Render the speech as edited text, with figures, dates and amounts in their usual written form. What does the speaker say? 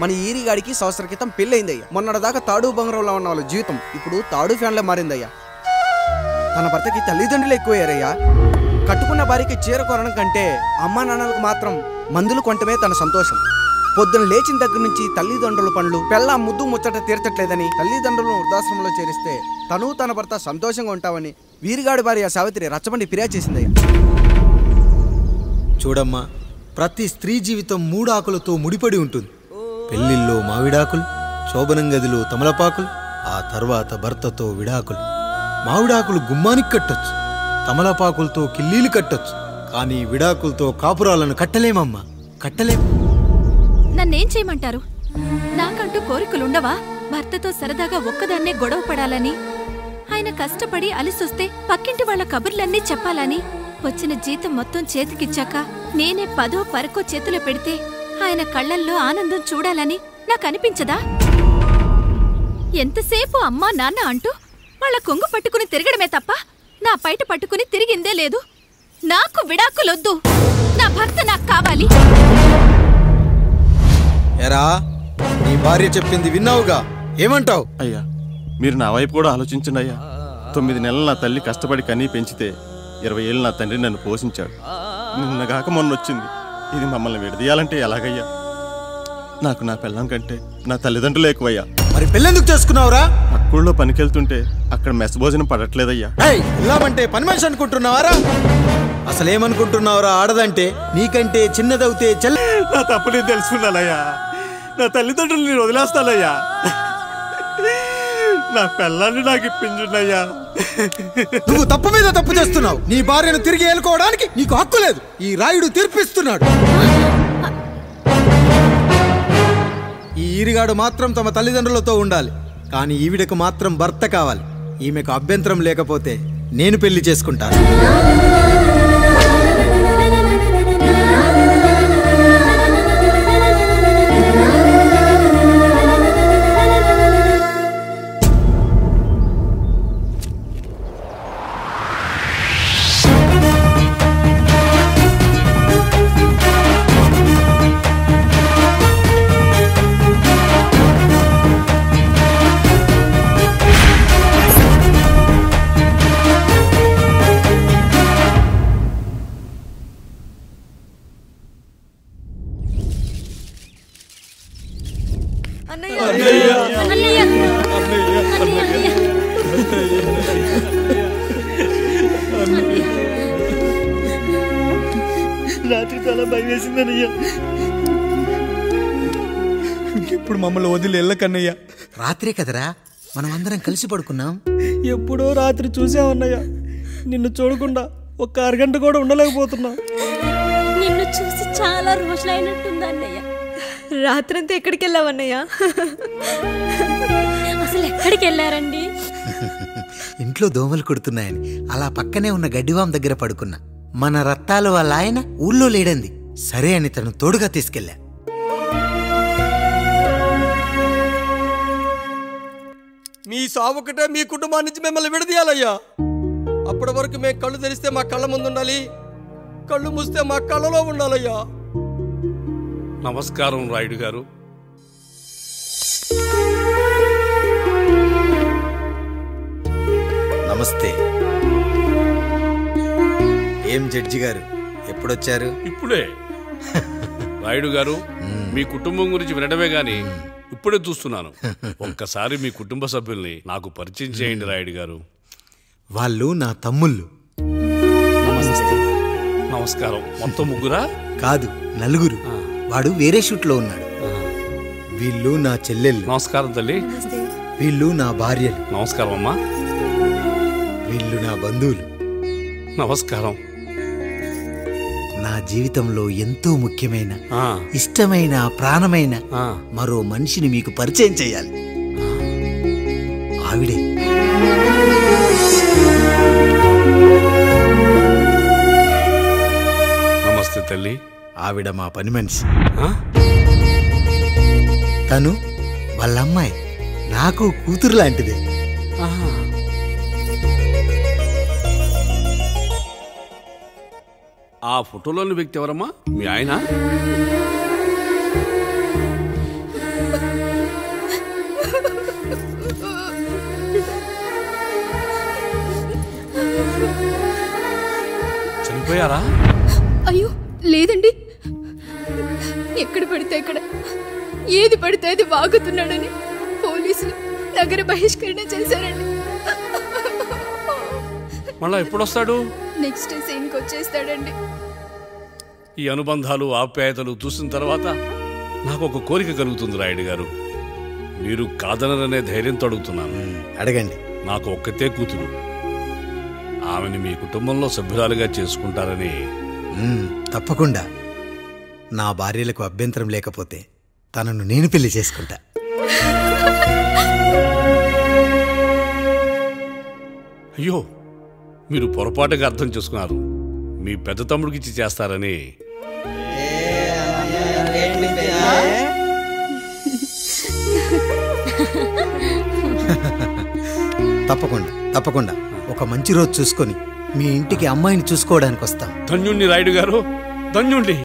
మన ఈరిగాడికి సంవత్సరం క్రితం పెళ్ళయిందయ్యా. మొన్నటిదాకా తాడు బంగారంలో ఉన్న వాళ్ళ జీవితం ఇప్పుడు తాడు ఫ్యాన్లో మారిందయ్యా. తన భర్తకి తల్లిదండ్రులు ఎక్కువయ్యారయ్యా. కట్టుకున్న భార్యకి చీర కొనడం కంటే అమ్మా నాన్నలకు మాత్రం మందులు కొనటమే తన సంతోషం. పొద్దున లేచిన దగ్గర నుంచి తల్లిదండ్రుల పనులు పెళ్ళ ముద్దు ముచ్చట తీర్చట్లేదని తల్లిదండ్రులను వృద్ధాశ్రమంలో చేరిస్తే తను తన భర్త సంతోషంగా ఉంటామని వీరిగాడి భార్య సావిత్రి రచ్చబండి ఫిర్యాదు చేసిందయ్యా. చూడమ్మా, ప్రతి స్త్రీ జీవితం 3 ఆకులతో ముడిపడి ఉంటుంది. పెళ్లిల్లో మావిడాకులు, శోభనం గదిలో తమలపాకులు, ఆ తర్వాత భర్తతో విడాకులు. మావిడాకులు గుమ్మానికి కట్టొచ్చు, తమలపాకులతో కిల్లీలు కట్టొచ్చు, కానీ విడాకులతో కాపురాలను కట్టలేమమ్మా, కట్టలేం. నన్నేం చేయమంటారు? నాకంటూ కోరికలుండవా? భర్తతో సరదాగా ఒక్కదాన్నే గొడవ పడాలని, ఆయన కష్టపడి అలిసొస్తే పక్కింటి వాళ్ళ కబుర్లన్నీ చెప్పాలని, వచ్చిన జీతం మొత్తం చేతికిచ్చాక నేనే 10ో 12కో చేతిలో పెడితే ఆయన కళ్ళల్లో ఆనందం చూడాలని నాకనిపించదా? ఎంతసేపు అమ్మా నాన్న అంటూ వాళ్ళ కొంగు పట్టుకుని తిరగడమే తప్ప నా పైట పట్టుకుని తిరిగిందే లేదు. నాకు విడాకులొద్దు, నా భర్త నాకు కావాలి. ఎరా, నీ భార్య చెప్పింది విన్నావుగా, ఏమంటావు? అయ్యా, మీరు నా వైపు కూడా ఆలోచించండి అయ్యా. 9 నెలలు నా తల్లి కష్టపడి కనీ పెంచితే 20 ఏళ్ళు నా తండ్రి నన్ను పోషించాడు. నిన్నగాక మొన్న వచ్చింది. ఇది మమ్మల్ని విడదీయాలంటే ఎలాగయ్యా? నాకు నా పిల్లం కంటే నా తల్లిదండ్రులు ఎక్కువయ్యా. మరి పెళ్ళెందుకు చేసుకున్నావురా? అక్కుల్లో పనికెళ్తుంటే అక్కడ మెస్ భోజనం పడట్లేదయ్యా. పిల్లమంటే పని మనిషి అనుకుంటున్నావారా? అసలేమనుకుంటున్నావురా? ఆడదంటే నీకంటే చిన్నదవుతే చెల్ల. నా తప్పు నేను తెలుసుకున్నానయ్యా. నా తల్లిదండ్రులు నేను వదిలేస్తానయ్యా. నా పిల్లాన్ని నాకు ఇప్పించున్నాయ్యా. నువ్వు తప్పు మీద తప్పు చేస్తున్నావు. నీ భార్యను తిరిగి ఏలుకోవడానికి నీకు హక్కు లేదు. ఈ రాయుడు తీర్పిస్తున్నాడు. ఈ ఈరిగాడు మాత్రం తమ తల్లిదండ్రులతో ఉండాలి, కానీ ఈవిడకు మాత్రం భర్త కావాలి. ఈమెకు అభ్యంతరం లేకపోతే నేను పెళ్లి చేసుకుంటాను. రాత్రి చాలా భయం వేసిందనయ్యా. ఇప్పుడు మమ్మల్ని వదిలి వెళ్ళకన్నయ్యా. రాత్రే కదరా మనం అందరం కలిసి పడుకున్నాం. ఎప్పుడో రాత్రి చూసామన్నయ్యా. నిన్ను చూడకుండా ఒక్క అరగంట కూడా ఉండలేకపోతున్నా. నిన్ను చూసి చాలా రోజులైనట్టుంది అన్నయ్య. రాత్రంతా ఎక్కడికి వెళ్ళావన్నయ్యా? అసలు ఎక్కడికి వెళ్ళారండి? ఇంట్లో దోమలు కుడుతున్నాయని అలా పక్కనే ఉన్న గడ్డివాం దగ్గర పడుకున్నా. మన రత్తాలు వాళ్ళ ఆయన ఊళ్ళో లేడంది. సరే అని తను తోడుగా తీసుకెళ్ళా. మీ సావుకటే మీ కుటుంబం నుంచి మిమ్మల్ని విడదీయాలయ్యా. అప్పటి వరకు మేము కళ్ళు తెరిస్తే మా కళ్ళ ముందు ఉండాలి, కళ్ళు మూస్తే మా కళ్ళలో ఉండాలయ్యా. నమస్కారం రాయుడు గారు. నమస్తే. ఏం జడ్జి గారు ఎప్పుడొచ్చారు? ఇప్పుడే. రాయుడు గారు, మీ కుటుంబం గురించి వినడమే గాని ఇప్పుడే చూస్తున్నాను. ఒక్కసారి మీ కుటుంబ సభ్యుల్ని నాకు పరిచయం చేయండి రాయుడు గారు. వాళ్ళు నా తమ్ముళ్ళు. నమస్కారం. మొత్తం ముగ్గురా? కాదు, 4. వాడు వేరే షూట్లో ఉన్నాడు. వీళ్ళు నా చెల్లెళ్ళు. నమస్కారం తల్లి. వీళ్ళు నా భార్యలు. నమస్కారం అమ్మా. వీళ్ళు నా బంధువులు. నమస్కారం. నా జీవితంలో ఎంతో ముఖ్యమైన, ఇష్టమైన, ప్రాణమైన మరో మనిషిని మీకు పరిచయం చేయాలి. ఆవిడే. నమస్తే తల్లి. ఆవిడ మా పని మనిషి. తను వాళ్ళ అమ్మాయి. నాకు కూతురు లాంటిదే. ఆ ఫోటోలోని వ్యక్తి ఎవరమ్మా? మీ ఆయన? చనిపోయారా? అయ్యో లేదండి, ఎక్కడ పడితే అక్కడ ఏది పడితే అది వాగుతున్నాడని పోలీసులు నగర బహిష్కరణ చేశారండి. మళ్ళా ఎప్పుడొస్తాడు? నెక్స్ట్ సీన్కి వచ్చేస్తాడండి. ఈ అనుబంధాలు ఆప్యాయతలు చూసిన తర్వాత నాకు ఒక కోరిక కలుగుతుంది రాయుడు గారు. మీరు కాదనరనే ధైర్యంతో అడుగుతున్నాను. అడగండి. నాకు ఒక్కతే కూతురు. ఆమెని మీ కుటుంబంలో సభ్యురాలుగా చేసుకుంటారని. తప్పకుండా. నా భార్యలకు అభ్యంతరం లేకపోతే తనను నేను పెళ్లి చేసుకుంటా. అయ్యో, మీరు పొరపాటుగా అర్థం చేసుకున్నారు. మీ పెద్ద తమ్ముడికిచ్చి చేస్తారని. తప్పకుండా తప్పకుండా ఒక మంచి రోజు చూసుకొని మీ ఇంటికి అమ్మాయిని చూసుకోవడానికి వస్తాం. ధన్యుణ్ణి రాయుడు గారు, ధన్యుణ్ణి.